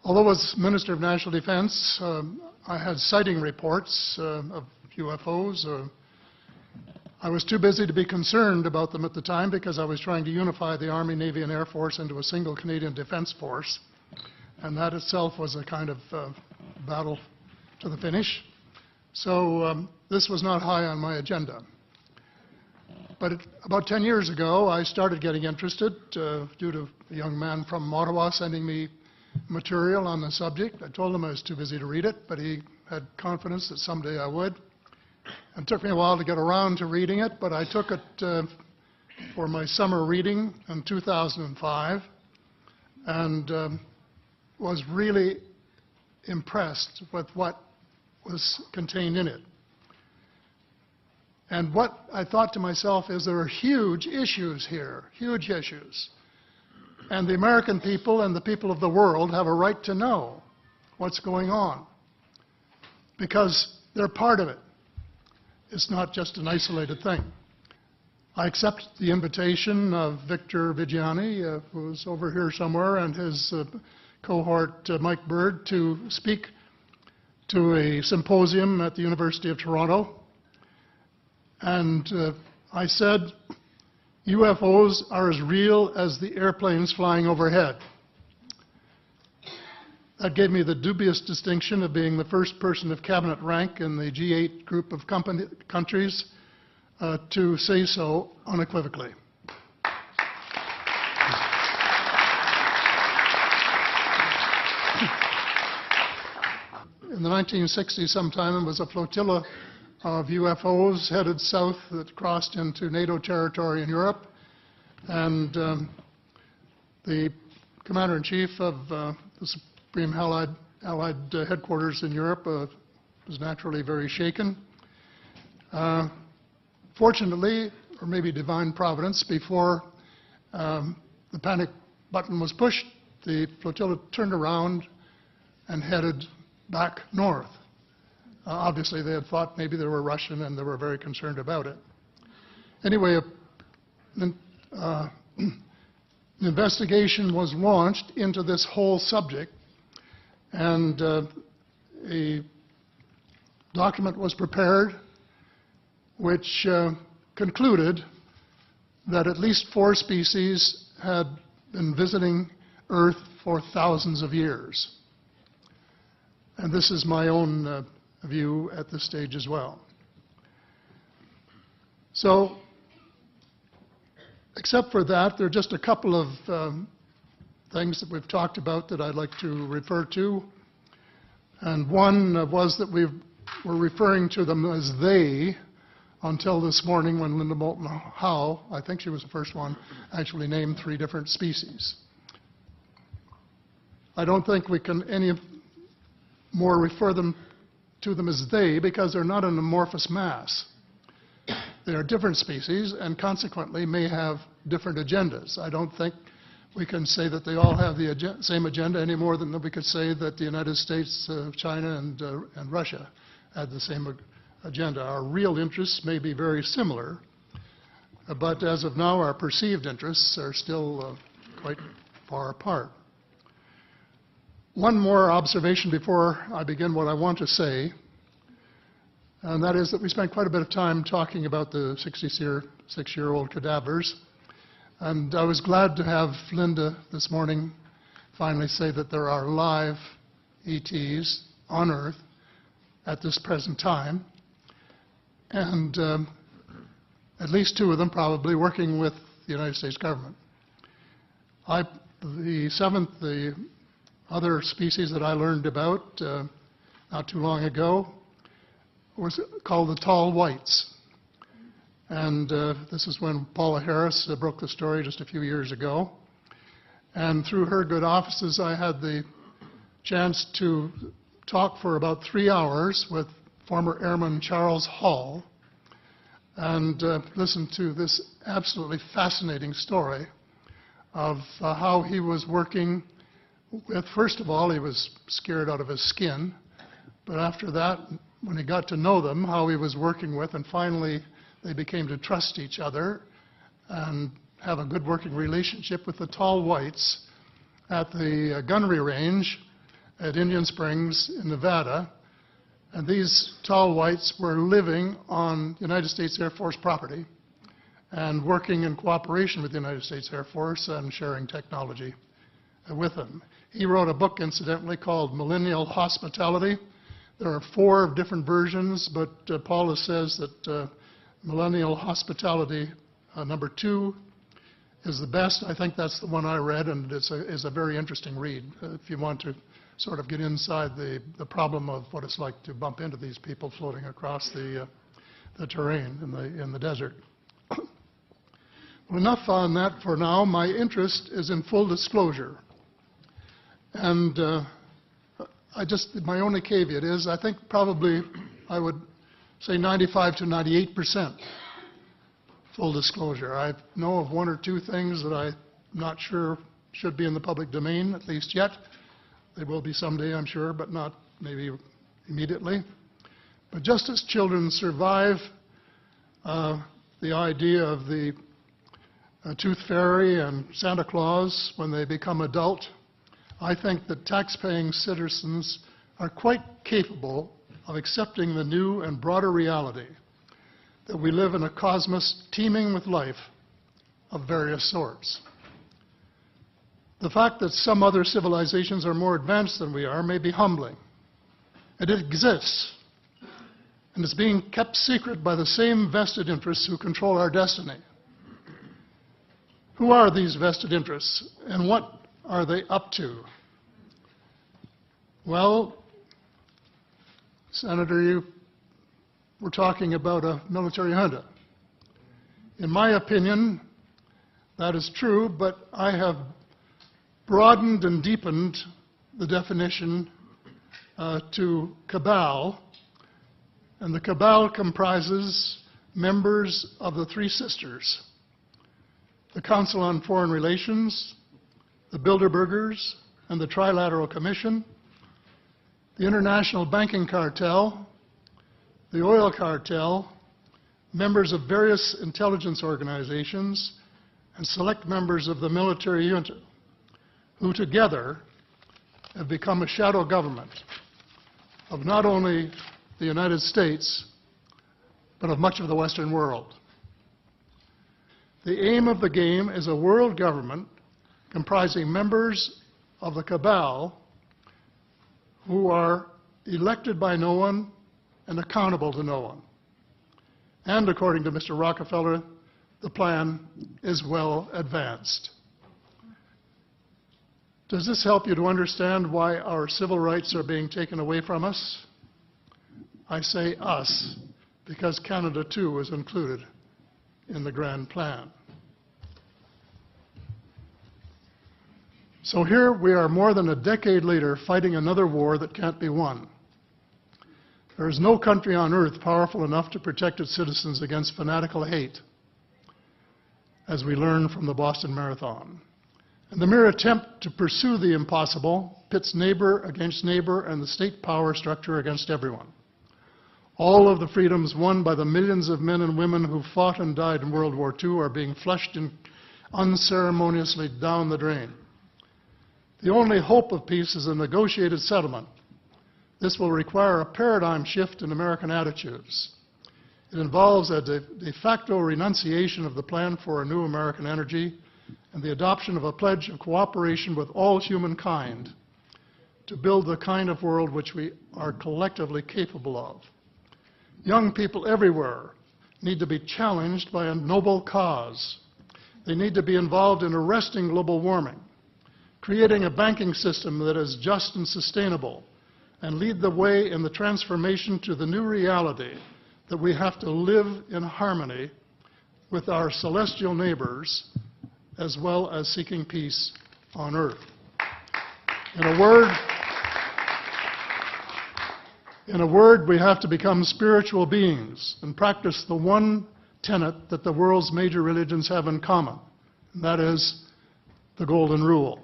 Although as Minister of National Defense, I had sighting reports of UFOs. I was too busy to be concerned about them at the time because I was trying to unify the Army, Navy, and Air Force into a single Canadian Defence Force. And that itself was a kind of battle to the finish. So this was not high on my agenda. But about 10 years ago, I started getting interested due to a young man from Ottawa sending me material on the subject. I told him I was too busy to read it, but he had confidence that someday I would. It took me a while to get around to reading it, but I took it for my summer reading in 2005 and was really impressed with what was contained in it. And what I thought to myself is there are huge issues here, huge issues. And the American people and the people of the world have a right to know what's going on because they're part of it. It's not just an isolated thing. I accept the invitation of Victor Viggiani, who's over here somewhere, and his cohort, Mike Bird, to speak to a symposium at the University of Toronto. And I said, UFOs are as real as the airplanes flying overhead. That gave me the dubious distinction of being the first person of cabinet rank in the G8 group of countries to say so unequivocally. In the 1960s sometime, it was a flotilla of UFOs headed south that crossed into NATO territory in Europe. And the Commander-in-Chief of the Supreme Allied Headquarters in Europe was naturally very shaken. Fortunately, or maybe divine providence, before the panic button was pushed, the flotilla turned around and headed back north. Obviously, they had thought maybe they were Russian and they were very concerned about it. Anyway, an investigation was launched into this whole subject, and a document was prepared which concluded that at least 4 species had been visiting Earth for thousands of years. And this is my own view at this stage as well. So, except for that, there are just a couple of things that we've talked about that I'd like to refer to. And one was that we were referring to them as they until this morning when Linda Moulton Howe, I think she was the first one, actually named 3 different species. I don't think we can any more refer to them as they because they're not an amorphous mass. They are different species and consequently may have different agendas. I don't think we can say that they all have the same agenda any more than we could say that the United States, China, and Russia had the same agenda. Our real interests may be very similar, but as of now, our perceived interests are still quite far apart. One more observation before I begin what I want to say, and that is that we spent quite a bit of time talking about the 66-year-old cadavers. And I was glad to have Linda this morning finally say that there are live ETs on Earth at this present time, and at least 2 of them probably working with the United States government. The other species that I learned about not too long ago was called the tall whites. And this is when Paula Harris broke the story just a few years ago. And through her good offices, I had the chance to talk for about 3 hours with former Airman Charles Hall and listen to this absolutely fascinating story of how he was working with, first of all, he was scared out of his skin, but after that, when he got to know them, how he was working with, and finally they became to trust each other and have a good working relationship with the tall whites at the gunnery range at Indian Springs in Nevada, and these tall whites were living on United States Air Force property and working in cooperation with the United States Air Force and sharing technology with them. He wrote a book, incidentally, called Millennial Hospitality. There are 4 different versions, but Paula says that Millennial Hospitality number 2 is the best. I think that's the one I read, and it's a very interesting read if you want to sort of get inside the problem of what it's like to bump into these people floating across the terrain in the desert. Well, enough on that for now. My interest is in full disclosure. And my only caveat is I think probably I would say 95 to 98% full disclosure. I know of 1 or 2 things that I'm not sure should be in the public domain, at least yet. They will be someday, I'm sure, but not maybe immediately. But just as children survive the idea of the Tooth Fairy and Santa Claus when they become adult, I think that tax-paying citizens are quite capable of accepting the new and broader reality that we live in a cosmos teeming with life of various sorts. The fact that some other civilizations are more advanced than we are may be humbling. It exists, and it's being kept secret by the same vested interests who control our destiny. Who are these vested interests, and what are they up to? Well, Senator, you were talking about a military junta. In my opinion, that is true, but I have broadened and deepened the definition to cabal, and the cabal comprises members of the 3 sisters: the Council on Foreign Relations, the Bilderbergers, and the Trilateral Commission, the International Banking Cartel, the Oil Cartel, members of various intelligence organizations, and select members of the military junta, who together have become a shadow government of not only the United States, but of much of the Western world. The aim of the game is a world government comprising members of the cabal who are elected by no one and accountable to no one. And according to Mr. Rockefeller, the plan is well advanced. Does this help you to understand why our civil rights are being taken away from us? I say us, because Canada too is included in the grand plan. So here we are more than a decade later fighting another war that can't be won. There is no country on earth powerful enough to protect its citizens against fanatical hate, as we learned from the Boston Marathon. And the mere attempt to pursue the impossible pits neighbor against neighbor and the state power structure against everyone. All of the freedoms won by the millions of men and women who fought and died in World War II are being flushed unceremoniously down the drain. The only hope of peace is a negotiated settlement. This will require a paradigm shift in American attitudes. It involves a de facto renunciation of the plan for a new American energy and the adoption of a pledge of cooperation with all humankind to build the kind of world which we are collectively capable of. Young people everywhere need to be challenged by a noble cause. They need to be involved in arresting global warming, creating a banking system that is just and sustainable, and lead the way in the transformation to the new reality that we have to live in harmony with our celestial neighbors, as well as seeking peace on earth. In a word, we have to become spiritual beings and practice the one tenet that the world's major religions have in common, and that is the Golden Rule.